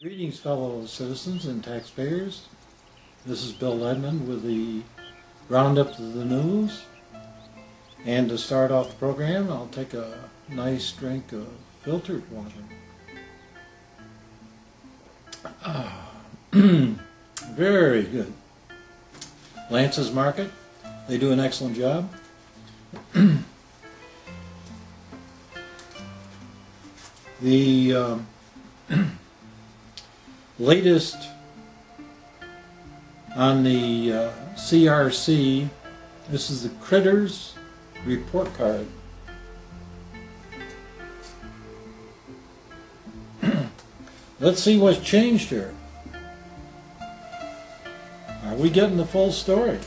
Greetings, fellow citizens and taxpayers. This is Bill Edmond with the roundup of the news. And to start off the program, I'll take a nice drink of filtered water. Very good. Lance's Market, they do an excellent job. The latest on the CRC, this is the Critters report card. Let's see what's changed here. Are we getting the full story?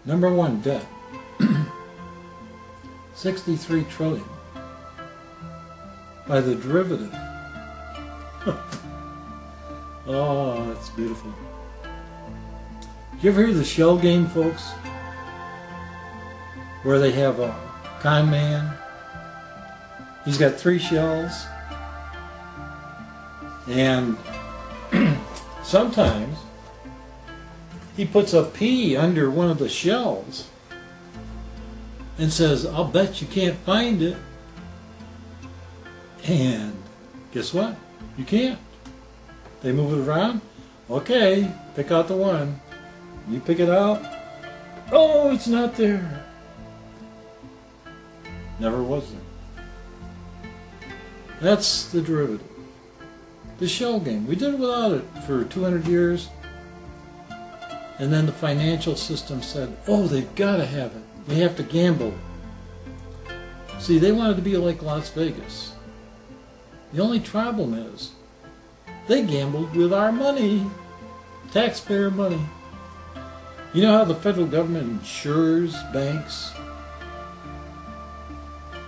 Number one, debt. 63 trillion by the derivative. Oh, that's beautiful. Did you ever hear the shell game, folks? Where they have a con man. He's got 3 shells. And sometimes he puts a P under one of the shells and says, I'll bet you can't find it. And guess what? You can't. They move it around. Okay, pick out the one. You pick it out. Oh, it's not there. Never was there. That's the derivative. The shell game. We did it without it for 200 years. And then the financial system said, oh, they've got to have it. They have to gamble. See, they wanted to be like Las Vegas. The only problem is, they gambled with our money. Taxpayer money. You know how the federal government insures banks?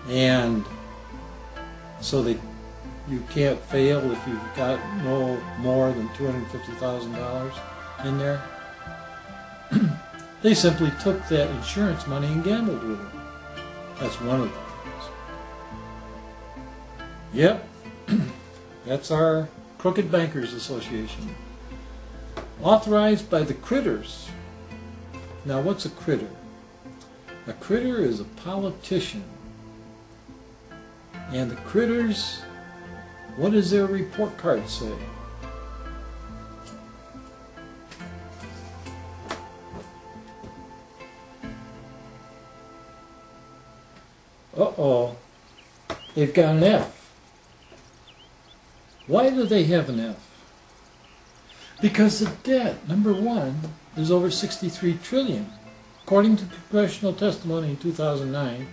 And so you can't fail if you've got no more than $250,000 in there. They simply took that insurance money and gambled with it. That's one of the things. Yep, that's our Crooked Bankers Association. Authorized by the Critters. Now, what's a critter? A critter is a politician. And the Critters, what does their report card say? Uh-oh, they've got an F. Why do they have an F? Because the debt, number one, is over 63 trillion. According to congressional testimony in 2009,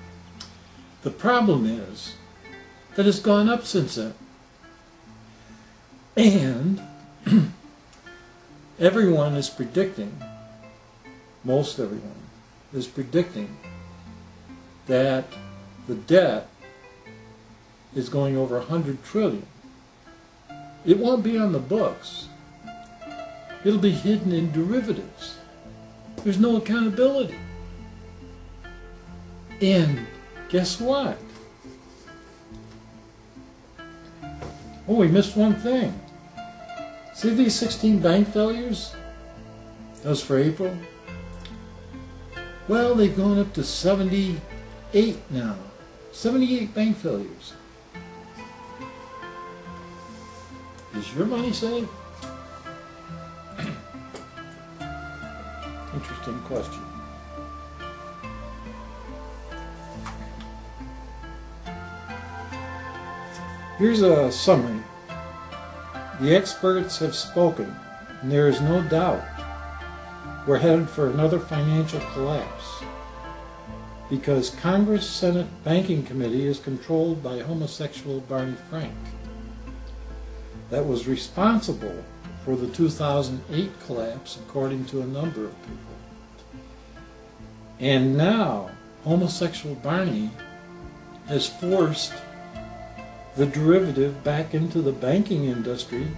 the problem is that it's gone up since then. And everyone is predicting, most everyone is predicting that the debt is going over 100 trillion. It won't be on the books. It'll be hidden in derivatives. There's no accountability. And guess what? Oh, we missed one thing. See these 16 bank failures? That was for April. Well, they've gone up to 78 now. 78 bank failures. Is your money safe? Interesting question. Here's a summary. The experts have spoken, and there is no doubt we're headed for another financial collapse because Congress Senate Banking Committee is controlled by homosexual Barney Frank. That was responsible for the 2008 collapse, according to a number of people. And now, homosexual Barney has forced the derivative back into the banking industry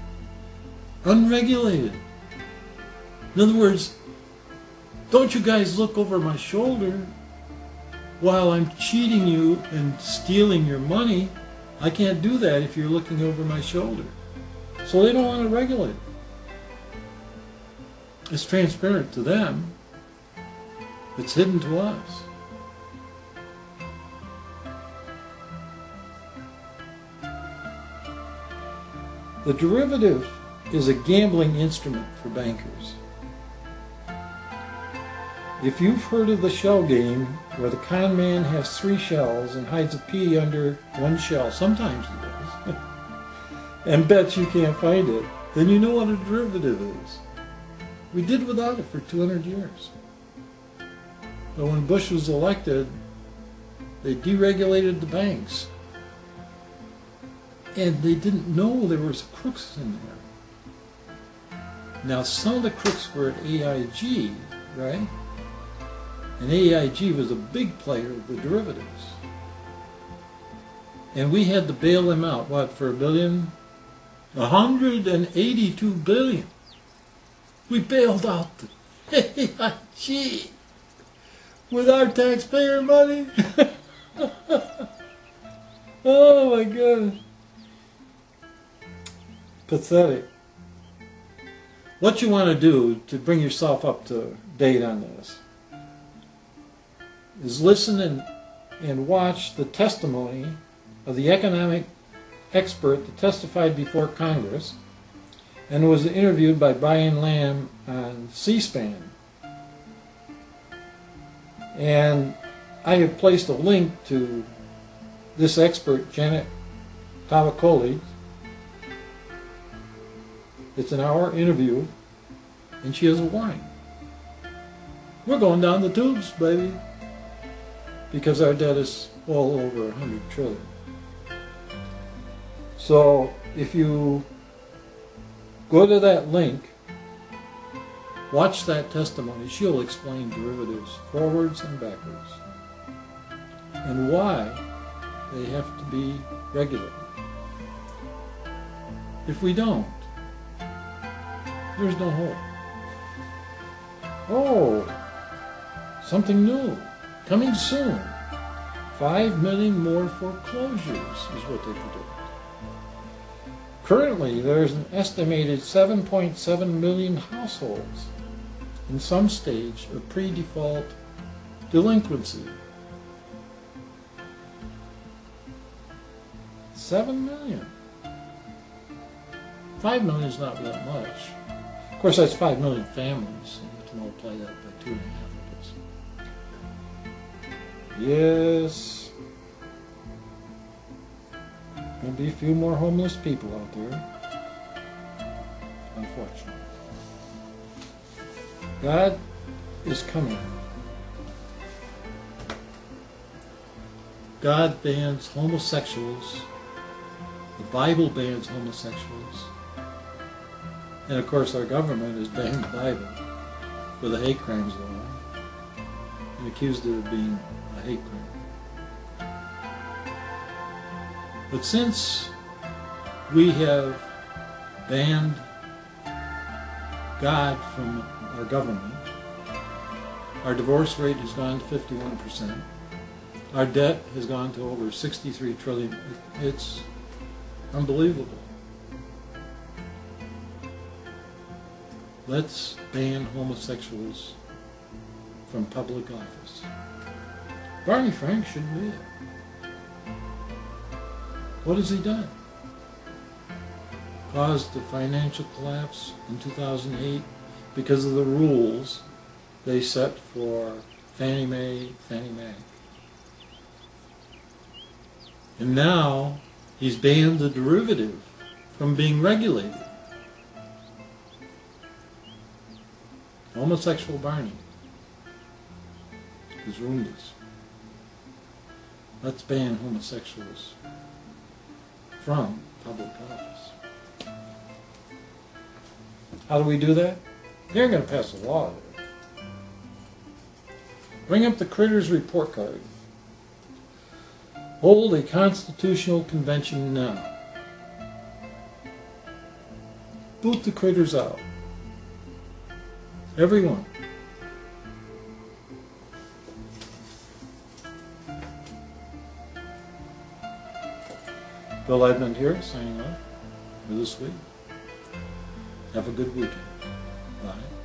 unregulated. In other words, don't you guys look over my shoulder. while I'm cheating you and stealing your money, I can't do that if you're looking over my shoulder. So they don't want to regulate it. It's transparent to them. It's hidden to us. The derivative is a gambling instrument for bankers. If you've heard of the shell game, where the con man has 3 shells and hides a pea under one shell, sometimes he does, and bets you can't find it, then you know what a derivative is. We did without it for 200 years. But when Bush was elected, they deregulated the banks. And they didn't know there was crooks in there. Now, some of the crooks were at AIG, right? And AIG was a big player of the derivatives. And we had to bail them out, what, for $1 billion? $182 billion. We bailed out the AIG with our taxpayer money. Oh my God. Pathetic. What you want to do to bring yourself up to date on this is listen and watch the testimony of the economic expert that testified before Congress and was interviewed by Brian Lamb on C-SPAN. And I have placed a link to this expert, Janet Tavakoli. It's an hour interview, and she has a warning. We're going down the tubes, baby, because our debt is well over 100 trillion. So if you go to that link, watch that testimony, she'll explain derivatives forwards and backwards and why they have to be regulated. If we don't, there's no hope. Oh, something new, coming soon. 5 million more foreclosures is what they predict. Currently, there's an estimated 7.7 million households in some stage of pre-default delinquency. 7 million. 5 million is not that much. Of course, that's 5 million families, so you have to multiply that by 2.5, I guess. Yes. There'll be a few more homeless people out there, unfortunately. God is coming. God bans homosexuals. The Bible bans homosexuals. And of course our government has banned the Bible for the hate crimes law and accused it of being a hate crime. But since we have banned God from our government, our divorce rate has gone to 51%. Our debt has gone to over 63 trillion. It's unbelievable. Let's ban homosexuals from public office. Barney Frank shouldn't be it. What has he done? Caused the financial collapse in 2008 because of the rules they set for Fannie Mae, Fannie Mae. And now he's banned the derivative from being regulated. Homosexual Barney has ruined us. Let's ban homosexuals from public office. How do we do that? They're going to pass a law there. Bring up the Critters report card. Hold a constitutional convention now. Boot the critters out. Everyone. Bill Edmond here, signing off for this week. Have a good weekend. Bye.